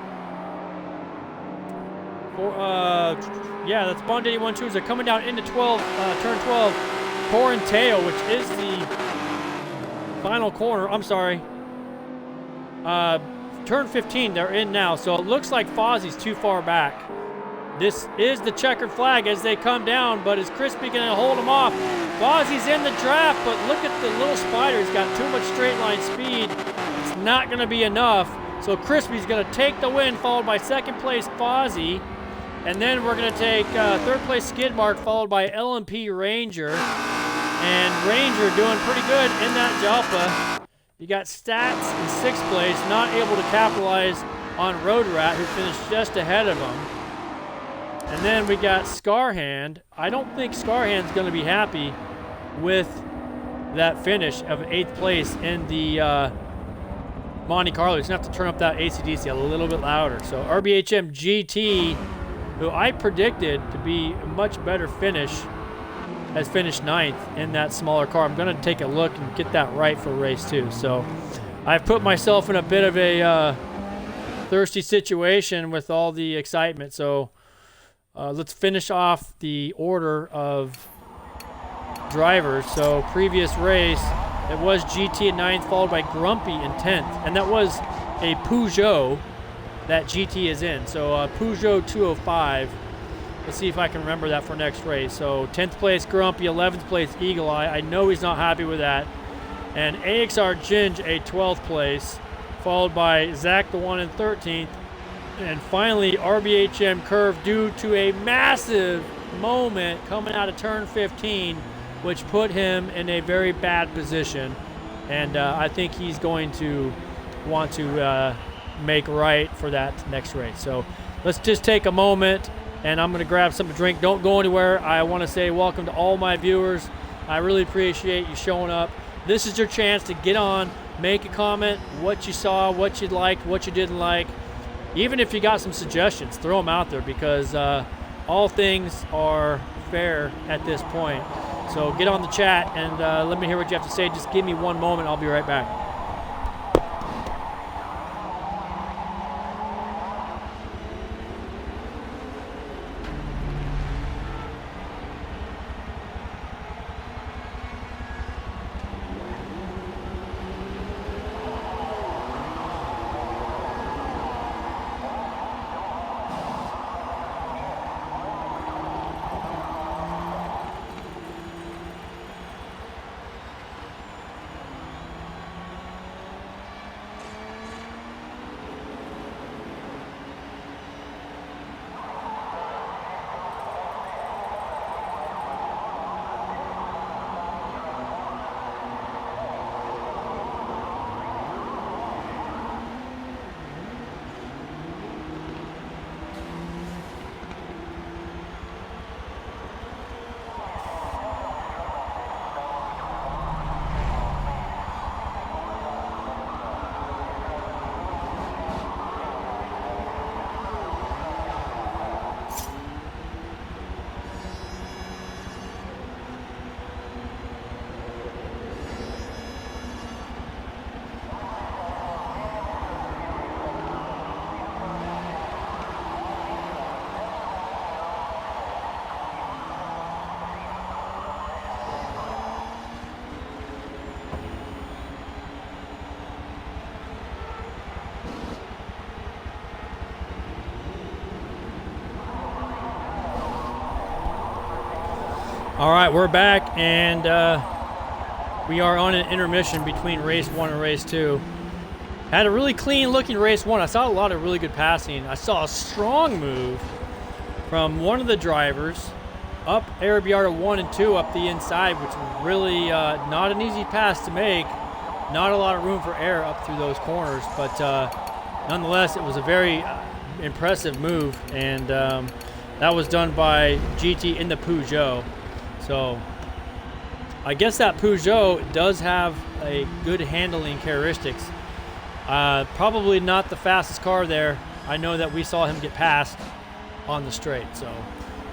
Yeah, that's Bondetti 1 2 as they're coming down into turn 12. Corinteo, which is the final corner. I'm sorry. Turn 15 they're in now, so it looks like Fozzie's too far back. This is the checkered flag as they come down, but is Crispy going to hold him off? Fozzie's in the draft, but look at the little spider. He's got too much straight line speed. It's not going to be enough. So Crispy's going to take the win, followed by second place Fozzie. And then we're going to take third place Skidmark, followed by LMP Ranger. And Ranger doing pretty good in that Jalpa. You got Stats in sixth place, not able to capitalize on Road Rat, who finished just ahead of him. And then we got Scarhand. I don't think Scarhand's going to be happy with that finish of 8th place in the Monte Carlo. He's going to have to turn up that AC/DC a little bit louder. So RBHM GT, who I predicted to be a much better finish, has finished 9th in that smaller car. I'm going to take a look and get that right for race 2. So I've put myself in a bit of a thirsty situation with all the excitement. So let's finish off the order of drivers. So previous race, it was GT in 9th, followed by Grumpy in 10th. And that was a Peugeot that GT is in. So Peugeot 205. Let's see if I can remember that for next race. So 10th place Grumpy, 11th place Eagle Eye. I know he's not happy with that. And AXR Ginge, a 12th place, followed by Zach the 1 in 13th. And finally, RBHM Curve, due to a massive moment coming out of turn 15, which put him in a very bad position. And I think he's going to want to make right for that next race. So let's just take a moment, and I'm going to grab something to drink. Don't go anywhere. I want to say welcome to all my viewers. I really appreciate you showing up. This is your chance to get on, make a comment, what you saw, what you liked, what you didn't like. Even if you got some suggestions, throw them out there, because all things are fair at this point. So get on the chat and let me hear what you have to say. Just give me one moment. I'll be right back. All right, we're back, and we are on an intermission between race 1 and race 2. Had a really clean looking race 1. I saw a lot of really good passing. I saw a strong move from one of the drivers up Arabiata 1 and 2 up the inside, which was really not an easy pass to make. Not a lot of room for air up through those corners, but nonetheless, it was a very impressive move, and that was done by GT in the Peugeot. So I guess that Peugeot does have a good handling characteristics. Probably not the fastest car there. I know that we saw him get passed on the straight, so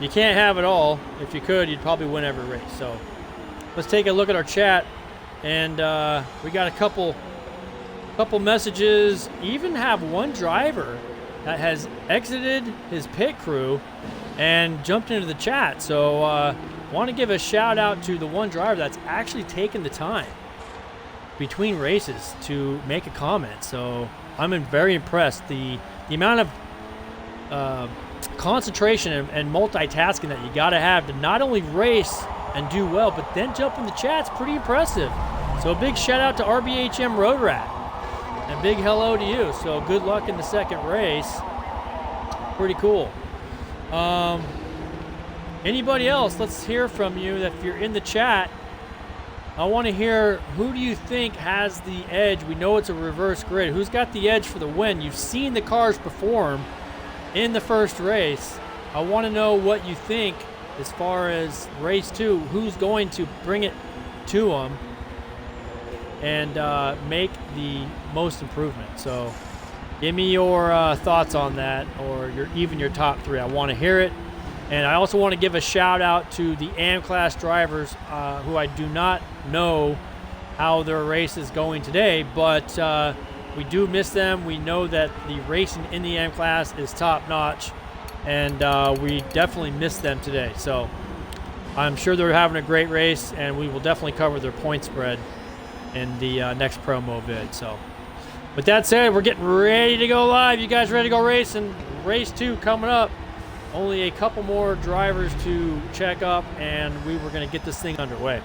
you can't have it all. If you could, you'd probably win every race. So let's take a look at our chat, and we got a couple messages. Even have one driver that has exited his pit crew and jumped into the chat. So want to give a shout out to the one driver that's actually taken the time between races to make a comment. So I'm very impressed. The amount of concentration and multitasking that you got to have to not only race and do well, but then jump in the chat's pretty impressive. So a big shout out to RBHM Road Rat, and big hello to you. So good luck in the second race. Pretty cool. Anybody else? Let's hear from you. If you're in the chat, I want to hear, who do you think has the edge? We know it's a reverse grid. Who's got the edge for the win? You've seen the cars perform in the first race. I want to know what you think as far as race 2. Who's going to bring it to them and make the most improvement? So give me your thoughts on that, or even your top 3. I want to hear it. And I also want to give a shout out to the AM class drivers who I do not know how their race is going today, but we do miss them. We know that the racing in the AM class is top notch, and we definitely miss them today. So I'm sure they're having a great race, and we will definitely cover their point spread in the next promo vid. So with that said, we're getting ready to go live. You guys ready to go racing? Race 2 coming up. Only a couple more drivers to check up, and we were going to get this thing underway.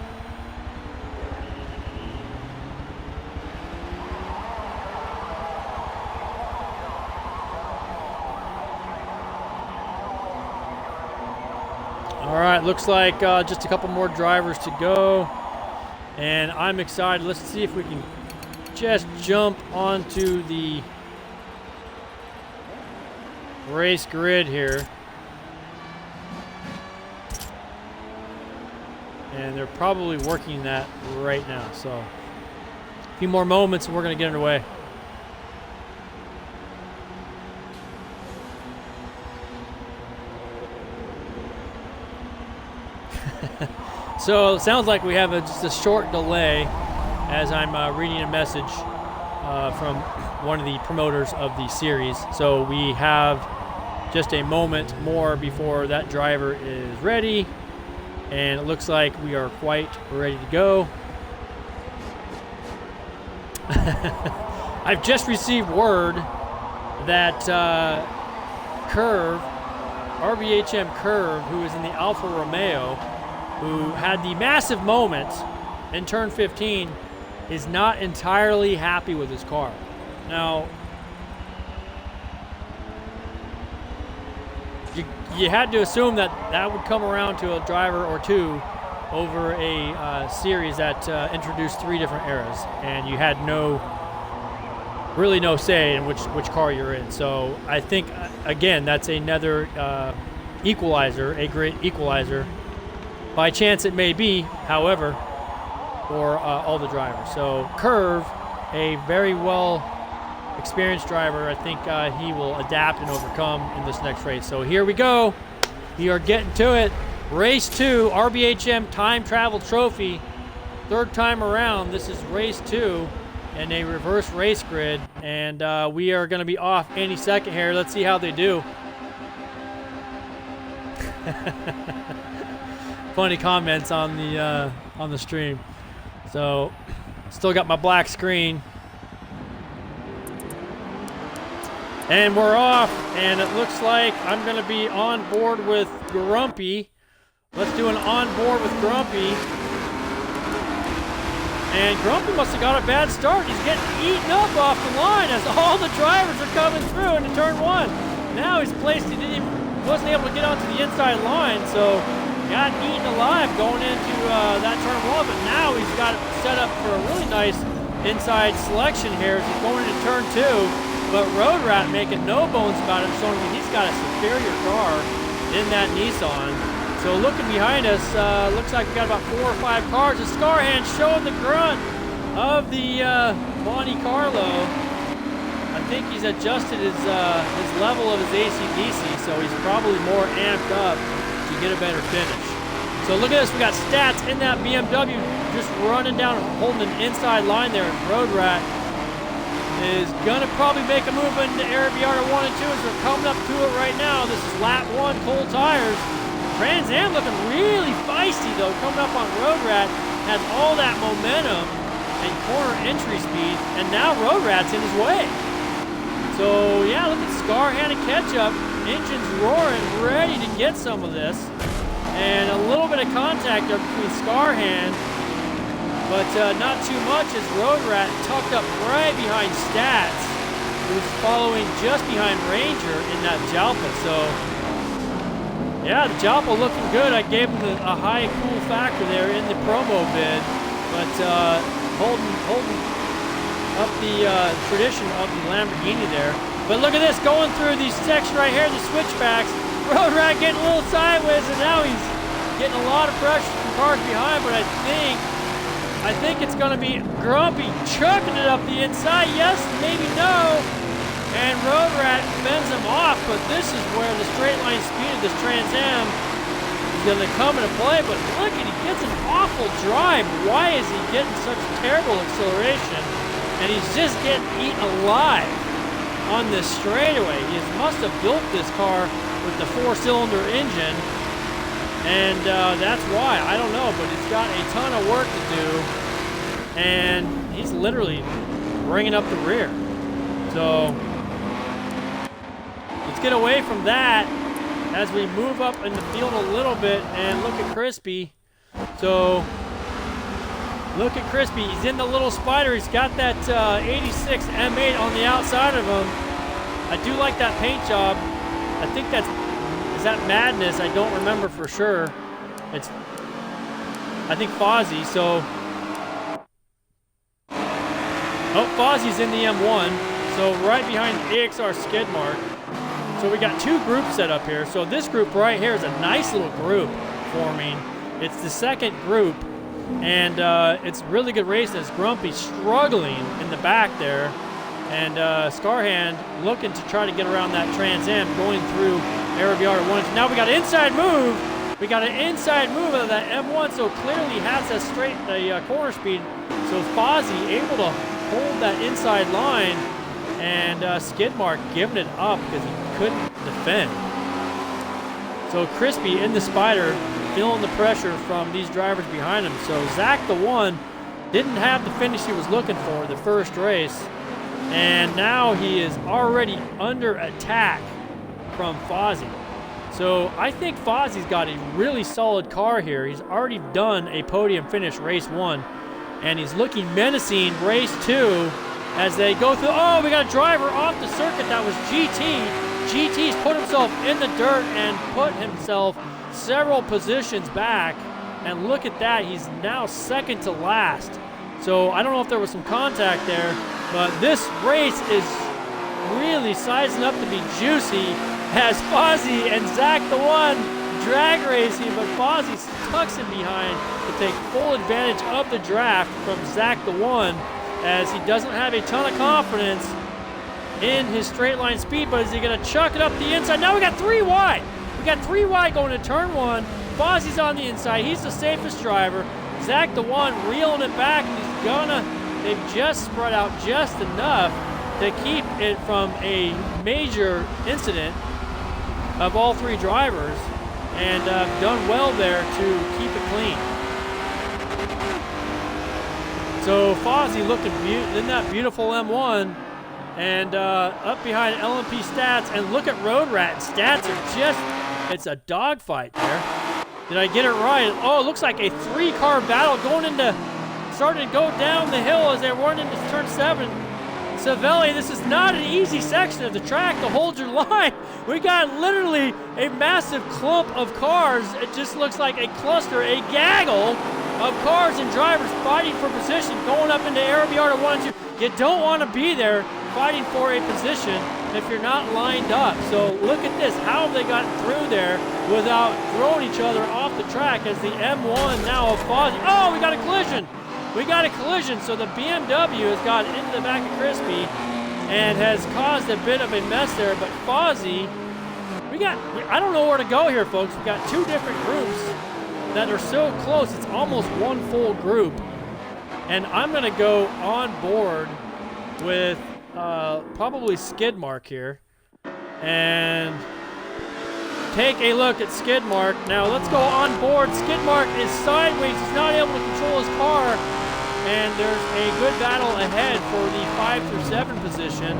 All right, looks like just a couple more drivers to go, and I'm excited. Let's see if we can just jump onto the race grid here. And they're probably working that right now. So a few more moments and we're going to get underway. So it sounds like we have just a short delay as I'm reading a message from one of the promoters of the series. So we have just a moment more before that driver is ready. And it looks like we are quite ready to go. I've just received word that Curve, RBHM Curve, who is in the Alfa Romeo, who had the massive moment in turn 15, is not entirely happy with his car. Now, you had to assume that that would come around to a driver or two over a series that introduced 3 different eras, and you had really no say in which car you're in. So I think, again, that's another equalizer, a great equalizer. By chance it may be, however, for all the drivers. So Curve, a very well experienced driver, I think he will adapt and overcome in this next race. So here we go. We are getting to it. Race 2, RBHM Time Travel Trophy. 3rd time around. This is race 2 in a reverse race grid. And we are going to be off any second here. Let's see how they do. Funny comments on the stream. So still got my black screen. And we're off, and it looks like I'm going to be on board with Grumpy Let's do an onboard with Grumpy. And Grumpy must have got a bad start. He's getting eaten up off the line as all the drivers are coming through into turn 1. Now he's placed, wasn't able to get onto the inside line, so got eaten alive going into that turn 1, but now he's got it set up for a really nice inside selection here as he's going into turn 2. But Road Rat making no bones about it, showing me he's got a superior car in that Nissan. So looking behind us, looks like we got about 4 or 5 cars. The Scarhand showing the grunt of the Monte Carlo. I think he's adjusted his level of his AC/DC, so he's probably more amped up to get a better finish. So look at this, we got Stats in that BMW just running down, holding an inside line there. Road Rat is gonna probably make a move into RBHM 1 and 2 as we're coming up to it right now. This is lap 1, cold tires. Trans Am looking really feisty though, coming up on Road Rat, has all that momentum and corner entry speed, and now Road Rat's in his way. So yeah, look at Scarhand and Ketchup, engines roaring, ready to get some of this. And a little bit of contact there between Scarhand, but not too much as Road Rat tucked up right behind Stats, who's following just behind Ranger in that Jalpa. So yeah, the Jalpa looking good. I gave him a high cool factor there in the promo bid, but holding up the tradition of the Lamborghini there. But look at this, going through these sections right here, the switchbacks. Road Rat getting a little sideways, and now he's getting a lot of pressure from cars behind, but I think it's going to be Grumpy chucking it up the inside. Yes, maybe no. And Road Rat bends him off, but this is where the straight line speed of this Trans Am is going to come into play. But look, he gets an awful drive. Why is he getting such terrible acceleration? And he's just getting eaten alive on this straightaway. He must have built this car with the 4-cylinder engine, and that's why. I don't know, but he's got a ton of work to do, and he's literally bringing up the rear. So let's get away from that as we move up in the field a little bit and look at Crispy. So look at Crispy. He's in the little Spider. He's got that 86 M8 on the outside of him. I do like that paint job. I think is that Madness? I don't remember for sure. It's, I think, Fozzie. So, oh, Fozzie's in the M1. So right behind the AXR skid mark. So we got 2 groups set up here. So this group right here is a nice little group forming. It's the second group, and it's really good racing. As Grumpy struggling in the back there. And Scarhand looking to try to get around that Trans Am, going through RBHM 1. Now we got an inside move. We got an inside move of that M1, so clearly has that straight corner speed. So Fozzie able to hold that inside line, and Skidmark giving it up because he couldn't defend. So Crispy in the Spider, feeling the pressure from these drivers behind him. So Zach the One didn't have the finish he was looking for the first race. And now he is already under attack from Fozzie. So I think Fozzie's got a really solid car here. He's already done a podium finish race 1. And he's looking menacing race 2 as they go through. Oh, we got a driver off the circuit. That was GT. GT's put himself in the dirt and put himself several positions back. And look at that. He's now second to last. So I don't know if there was some contact there, but this race is really sizing up to be juicy as Fozzie and Zach the One drag racing, but Fozzie tucks in behind to take full advantage of the draft from Zach the One, as he doesn't have a ton of confidence in his straight line speed. But is he going to chuck it up the inside? Now we got 3 wide. We got 3 wide going to turn 1. Fozzie's on the inside. He's the safest driver. Zach the One reeling it back, and they've just spread out just enough to keep it from a major incident of all 3 drivers, and done well there to keep it clean. So Fozzie looking in that beautiful M1, and up behind LMP Stats, and look at Road Rat. Stats are just, it's a dogfight there. Did I get it right? Oh, it looks like a 3-car battle starting to go down the hill as they run into turn 7. Savelli, this is not an easy section of the track to hold your line. We got literally a massive clump of cars. It just looks like a cluster, a gaggle of cars and drivers fighting for position, going up into RBR 1 and 2. You don't want to be there fighting for a position if you're not lined up. So look at this. How have they gotten through there without throwing each other off the track as the M1 now of Fozzie. Oh, we got a collision. We got a collision, so the BMW has got into the back of Crispy and has caused a bit of a mess there, but Fozzie, I don't know where to go here, folks. We got 2 different groups that are so close, it's almost one full group. And I'm gonna go on board with probably Skidmark here and take a look at Skidmark. Now let's go on board. Skidmark is sideways, he's not able to control his car. And there's a good battle ahead for the 5 through 7 position,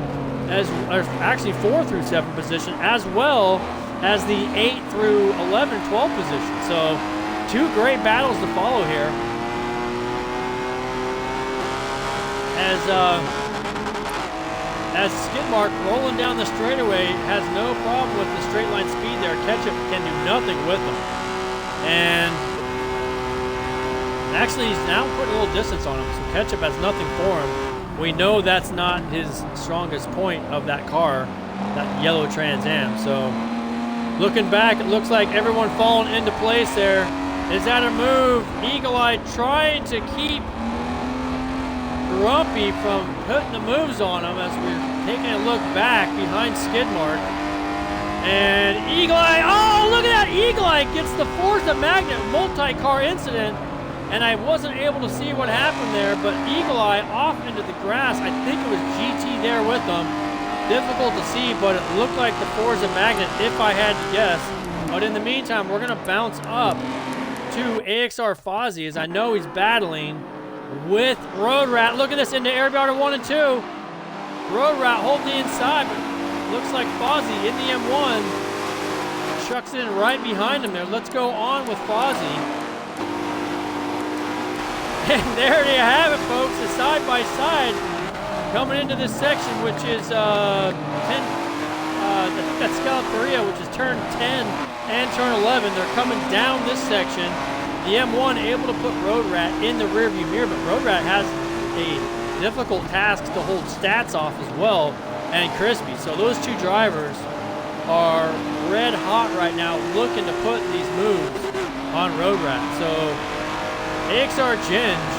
or actually 4 through 7 position, as well as the 8 through 11, 12 position. So 2 great battles to follow here. As Skidmark rolling down the straightaway has no problem with the straight line speed there. Ketchup can do nothing with him. And actually, he's now putting a little distance on him, so Ketchup has nothing for him. We know that's not his strongest point of that car, that yellow Trans Am. So, looking back, it looks like everyone falling into place there. Is that a move? Eagle Eye trying to keep Grumpy from putting the moves on him as we're taking a look back behind Skidmark. And Eagle Eye, oh, look at that! Eagle Eye gets the Forza Magnet multi-car incident. And I wasn't able to see what happened there, but Eagle Eye off into the grass. I think it was GT there with them. Difficult to see, but it looked like the Forza Magnet, if I had to guess. But in the meantime, we're gonna bounce up to AXR Fozzie, as I know he's battling with Road Rat. Look at this, into RBR 1 and 2. Road Rat holding the inside, but looks like Fozzie in the M1 chucks it in right behind him there. Let's go on with Fozzie. And there you have it, folks, the side-by-side coming into this section, which is that's Scalateria, which is turn 10 and turn 11. They're coming down this section. The M1 able to put Road Rat in the rearview mirror, but Road Rat has a difficult task to hold stats off as well, and Crispy. So those 2 drivers are red hot right now, looking to put these moves on Road Rat. So AXR Ginge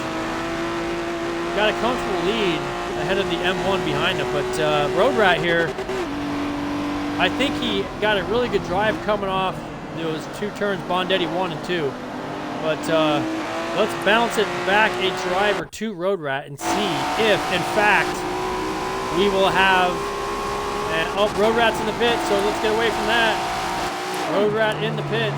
got a comfortable lead ahead of the M1 behind him, but Road Rat here, I think he got a really good drive coming off those 2 turns, Bondetti 1 and 2. But let's bounce it back a driver to Road Rat and see if, in fact, we will have... oh, Road Rat's in the pits, so let's get away from that. Road Rat in the pits.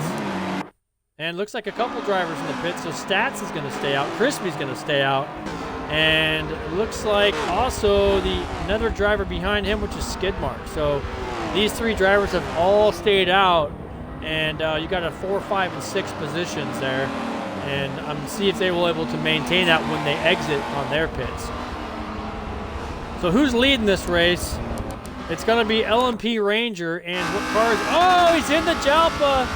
And looks like a couple drivers in the pits, so Stats is going to stay out. Crispy's going to stay out. And it looks like also another driver behind him, which is Skidmark. So these 3 drivers have all stayed out. And you got a 4, 5, and 6 positions there. And I'm going to see if they will able to maintain that when they exit on their pits. So who's leading this race? It's going to be LMP Ranger. And what cars? Oh, he's in the Jalpa.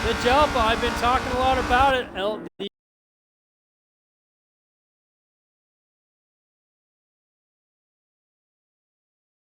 The Jalpa, I've been talking a lot about it. The